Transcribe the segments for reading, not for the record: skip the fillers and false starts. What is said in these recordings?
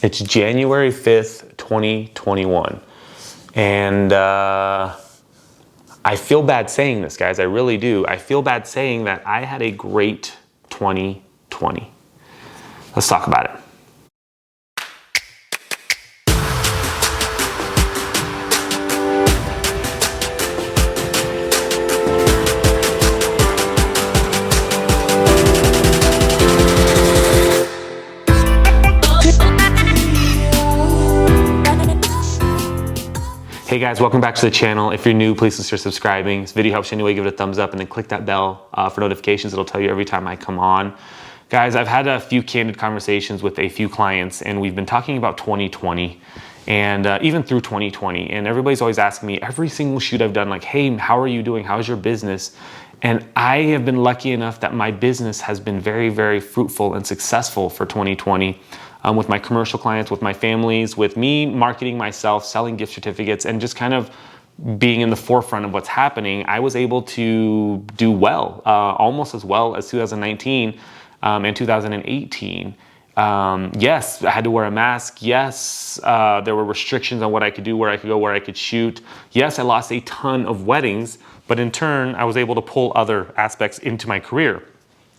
It's January 5th, 2021. And I feel bad saying this, guys. I really do. I feel bad saying that I had a great 2020. Let's talk about it. Hey guys, welcome back to the channel. If you're new, please consider subscribing. This video helps you anyway, give it a thumbs up and then click that bell for notifications. It'll tell you every time I come on. Guys, I've had a few candid conversations with a few clients and we've been talking about 2020 and even through 2020. And everybody's always asking me every single shoot I've done, like, hey, how are you doing? How's your business? And I have been lucky enough that my business has been very, very fruitful and successful for 2020. With my commercial clients, with my families, with me marketing myself, selling gift certificates, and just kind of being in the forefront of what's happening, I was able to do well, almost as well as 2019 and 2018. Yes, I had to wear a mask. Yes, there were restrictions on what I could do, where I could go, where I could shoot. Yes, I lost a ton of weddings, but in turn, I was able to pull other aspects into my career.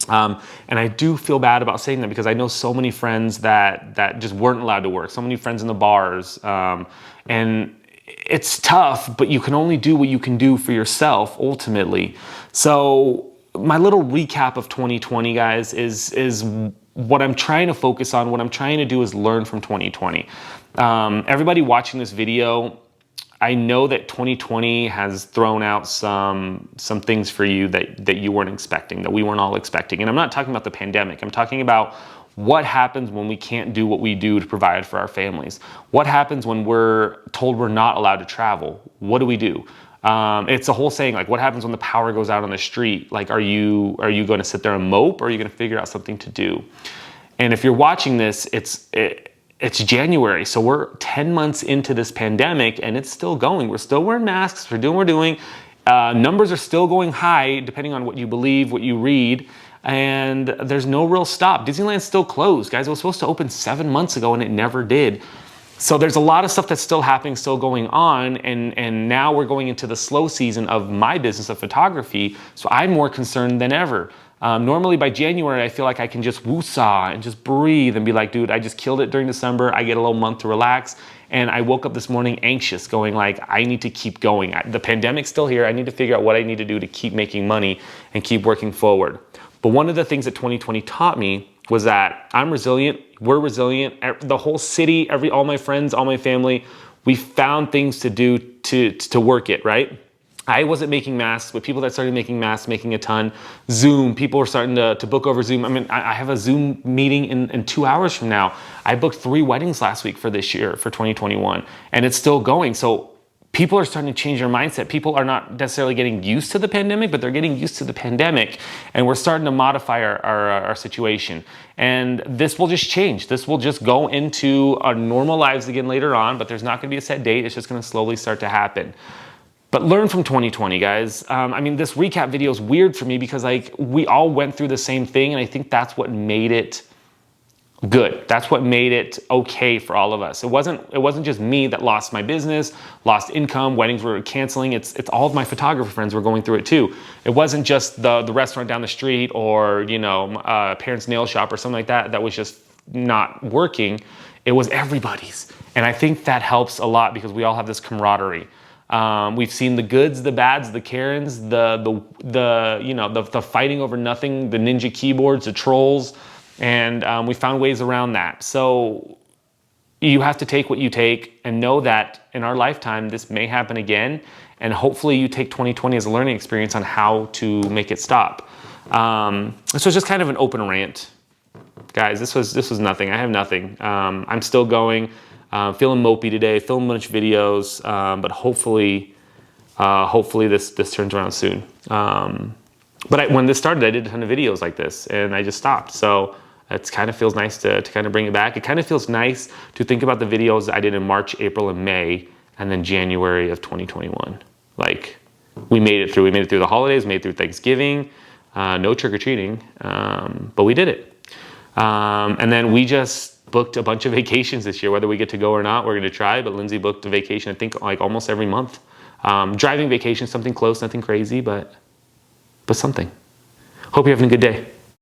And I do feel bad about saying that because I know so many friends that just weren't allowed to work, so many friends in the bars, and it's tough, but you can only do what you can do for yourself ultimately. So my little recap of 2020, guys, is what I'm trying to focus on. What I'm trying to do is learn from 2020. Everybody watching this video, I know that 2020 has thrown out some things for you that you weren't expecting, that we weren't all expecting. And I'm not talking about the pandemic. I'm talking about what happens when we can't do what we do to provide for our families. What happens when we're told we're not allowed to travel? What do we do? It's a whole saying, like, what happens when the power goes out on the street? Like, are you going to sit there and mope, or are you going to figure out something to do? And if you're watching this, it's January, so we're 10 months into this pandemic and it's still going. We're still wearing masks, we're doing what we're doing. Numbers are still going high, depending on what you believe, what you read, and there's no real stop. Disneyland's still closed, guys. It was supposed to open 7 months ago and it never did. So there's a lot of stuff that's still happening, still going on, and now we're going into the slow season of my business of photography, so I'm more concerned than ever. Normally by January, I feel like I can just woosah and just breathe and be like, dude, I just killed it during December. I get a little month to relax. And I woke up this morning anxious, going like, I need to keep going. The pandemic's still here. I need to figure out what I need to do to keep making money and keep working forward. But one of the things that 2020 taught me was that I'm resilient. We're resilient. The whole city, all my friends, all my family, we found things to do to work it, right? I wasn't making masks, but people that started making masks, making a ton. Zoom, people are starting to book over Zoom. I mean, I have a Zoom meeting in 2 hours from now. I booked 3 weddings last week for this year, for 2021, and it's still going. So people are starting to change their mindset. People are not necessarily getting used to the pandemic, but they're getting used to the pandemic, and we're starting to modify our situation. And this will just change. This will just go into our normal lives again later on, but there's not gonna be a set date. It's just gonna slowly start to happen. But learn from 2020, guys. I mean, this recap video is weird for me because, like, we all went through the same thing, and I think that's what made it good. That's what made it okay for all of us. It wasn't just me that lost my business, lost income, weddings were canceling. It's all of my photographer friends were going through it too. It wasn't just the restaurant down the street or, you know, parents' nail shop or something like that was just not working. It was everybody's, and I think that helps a lot because we all have this camaraderie. We've seen the goods, the bads, the Karens, the fighting over nothing, the ninja keyboards, the trolls, and we found ways around that. So you have to take what you take and know that in our lifetime, this may happen again. And hopefully you take 2020 as a learning experience on how to make it stop. This was just kind of an open rant. Guys, this was nothing. I have nothing. I'm still going. Feeling mopey today, filming a bunch of videos, but hopefully this turns around soon. But when this started, I did a ton of videos like this, and I just stopped. So it kind of feels nice to kind of bring it back. It kind of feels nice to think about the videos I did in March, April, and May, and then January of 2021. Like, we made it through. We made it through the holidays, made it through Thanksgiving, no trick-or-treating, but we did it. And then we just booked a bunch of vacations this year. Whether we get to go or not, we're going to try. But Lindsay booked a vacation, I think, like almost every month. Driving vacation, something close, nothing crazy, but something. Hope you're having a good day.